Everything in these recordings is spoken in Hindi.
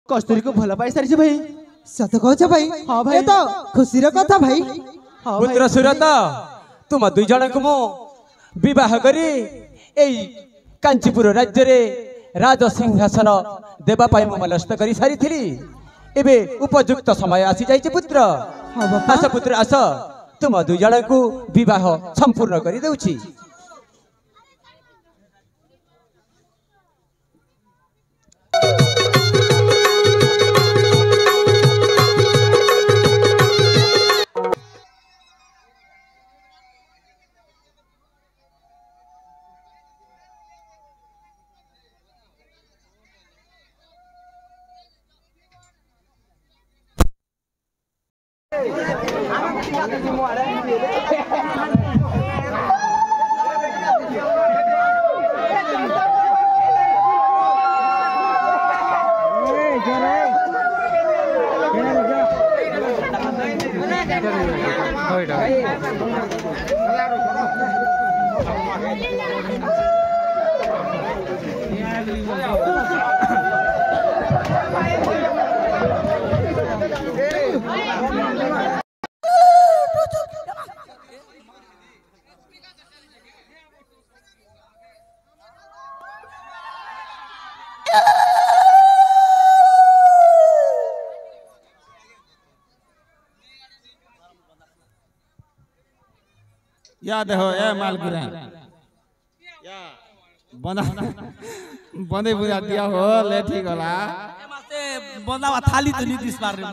कस्तूरी को भल पाई सारी भाई सत कहछ भाई। हाँ भाई तो खुशी रो कथा भाई। हाँ पुत्र सुरत तुम दुई जन को मु विवाह करी एई कांचीपुर राज्य रे राज सिंहासन देवा पाई मु मलस्त करी सारी थिली। एबे उपयुक्त समय आसी जाइए पुत्र। आस पुत्र आस तुम दुई जन को विवाह संपूर्ण करी देउछि। याद हो ए मालगिरा बंदा बंदे बुरा दिया हो ले ठीक होला एमासे बंदा थाली तो नहीं दिस बार रे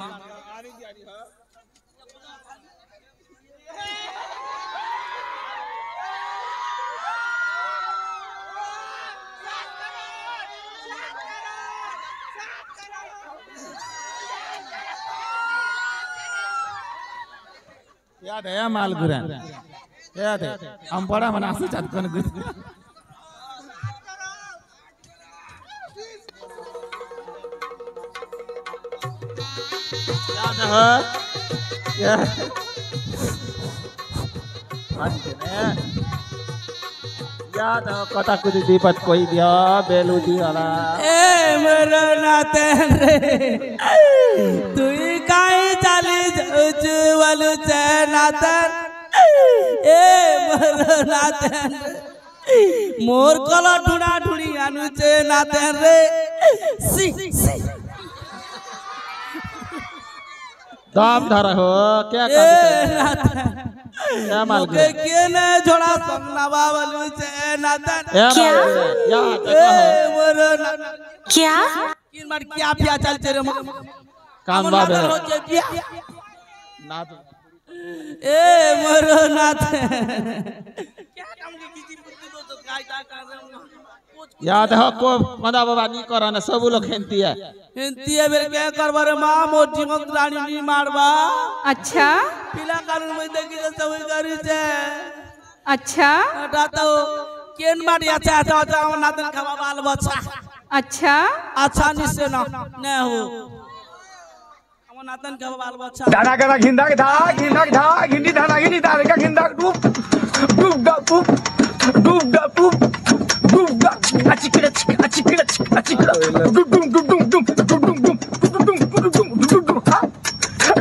याद है मालगिरा याद है हम बड़ा मना से चाट कोन गुड याद है याद है कथा कुछ दीपत कोई दिया बेलू दी वाला ए मेरा नातन रे तू काई चाली जाऊचु वालू चे नातन ए मेरा नातन मोर कला ढूंढा ढूंढी आनु चे नातन रे सी दाम धरा हो क्या कर क्या माल के ने झोड़ा संगना बावलू चे नातन क्या ए मोर क्या किन बार क्या पिया चल चे रे काम बाबे ना ए मोरो नाथ क्या काम के किसी बुद्धि दो तो कायदा कर रहे हो याद हो को मदा बाबा नी करना सब लोग खेंती है मेरे क्या करबा रे मां मोर जीवन रानी नी मारबा। अच्छा पिला कानून में देखि जे सब करी छे। अच्छा हटाता हो केन मारी अच्छा अच्छा हम नातन खावा बाल बच्चा अच्छा अच्छा निसे ना न हो हम नातन खावा बाल बच्चा दाना करा घिंदा था घिंडी धाना घिंडी दाने का घिंदा डूब डूब दा डूब दा डूब दा अचिकड़ा डूब डूब डूब डूब डूब डूब डूब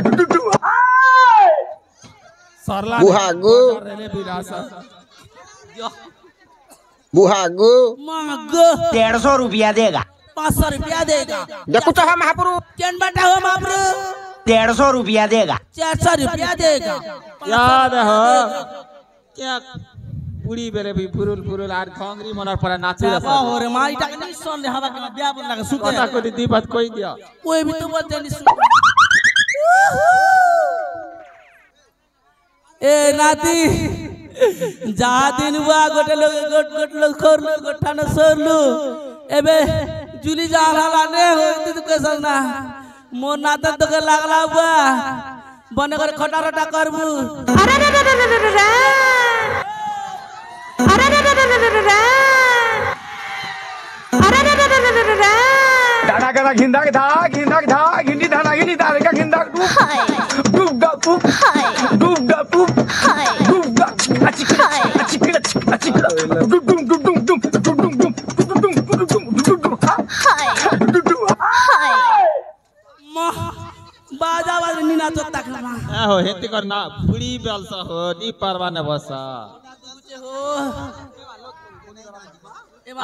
डूब डूब सरला बुहागु रेले बिरासा बुहागु मागो 150 रुपया देगा 500 रुपया देगा देखो तो हम महापुरु केन बेटा हो महापुरु 150 रुपया देगा 400 रुपया देगा। याद हो क्या बुढ़ी बेले भी फुरुल आर खंगरी मनर पर नाची रहा हो रे माई टाक नहीं सुन ले हवा के ब्याह बोल लगा सुते कथा को दी बात कोई दिया कोई भी तो बोलते नहीं सुन ए नाती जा दिन हुआ गोटे लोग खोर लो गोठा न सोर लो एबे जुली जा हला ने हो तू कैसन ना मोर नातन तो के लागला हुआ बने कर खटा रटा करबू अरे रे रे रे रे रे अरे रे रे रे रे रे अरे रे रे रे रे रे दाना करा घिंदा था घिंडी धाना घिंडी दाने का घिंदा डूब दा डूब दा अचिकड़ा डूब डूब डूब डूब डूब डूब डूब डूब डूब डूब डूब म बाजा बाज नि नाचो ताकमा हो हेती करना बुढी बेलसा हो नि परवा न बसा हो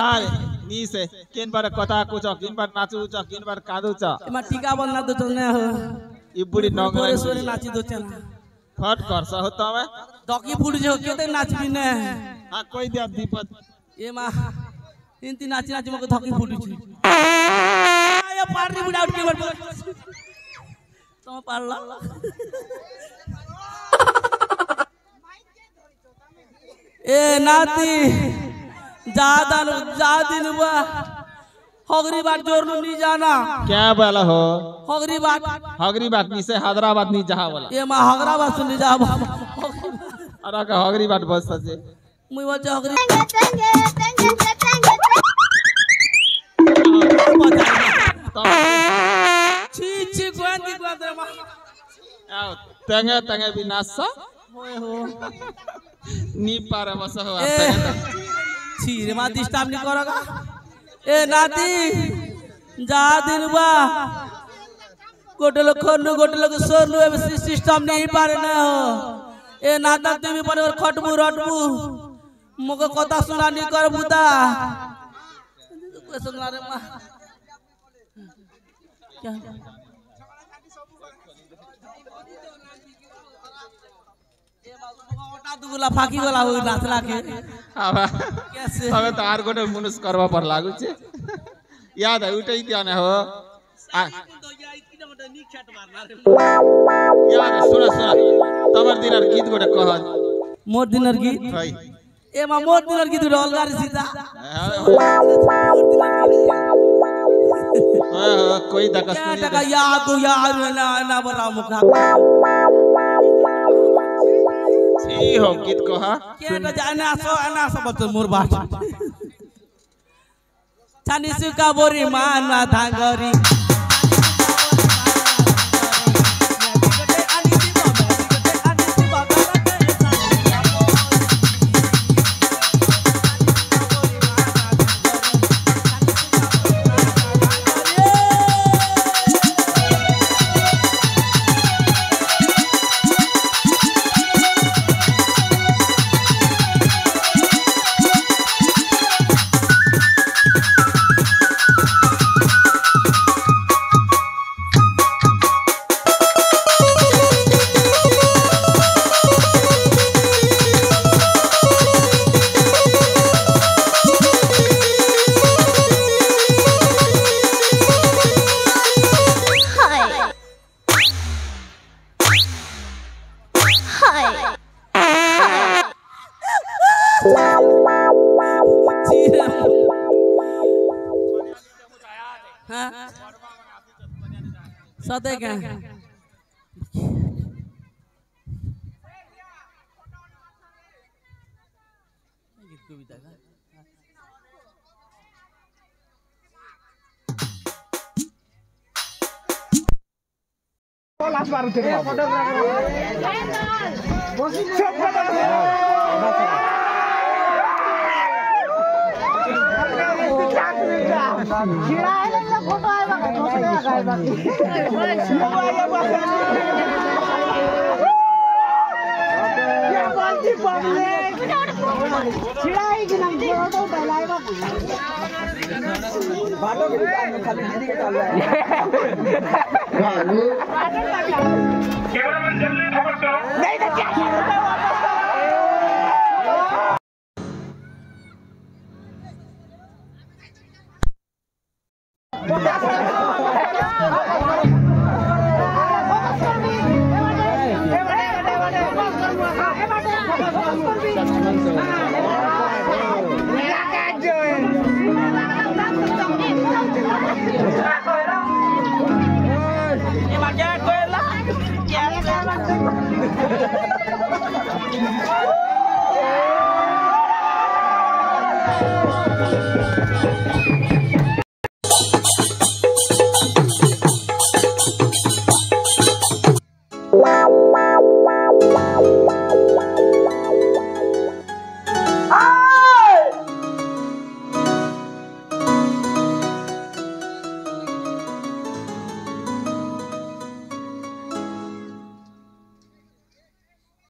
आय नि से केन बार कथा कुछ किन बार नाचु छ किन बार कादु छ एमा टीका बन्ना दो चने हो ई बुढी नगरे गोरे सोरे नाची दो चना फट करसा हो तवे दकी फुट जो केते नाचबी ने हां कोई दे दीपत एमा इनती नाची नाची मको धकी फुटु छी आयो पार्टी बुढा उठ के बड़ तम पारला ए नाती जा दिन हुआ हगरी बात जोरनु नहीं जाना क्या बोला हो हगरी बात नी से हैदराबाद नी जहा बोला ये मां हगराबाद सुन जा अरे का हगरी बात बस से मुई बोल हगरी छी छी गोंदी गोंदे मा आओ तंगे भी नासा होए हो नी पारे बस हो छी रे मा डिस्टर्ब नहीं करोगा ए नाती जा दिन बा गोटे लोग खनु गोटे लोग सोरनु ए सिस्टम नहीं पारे ना हो ए नाटक तुम पर खटबू रटबू मको कथा सुना नहीं कर बुता कोई सुना रे मा क्या दुगुला फाकी वाला हो नाचला के आबा कैसे अब तो आर गोटे मनुष्य करवा पर लागु छे याद है उठै दिया हो याद सुन तमर दिनर गीत गोटे कह मोर दिनर गीत है ए मा मोर दिनर गीत अलगा रे सीधा कोई दकस क्या टका याद हो यार ना बता मुखा छी हो गीत कह के न जाने आसो बत मोर बात छानी सुका बोरी मानवा धांगरी सते क्या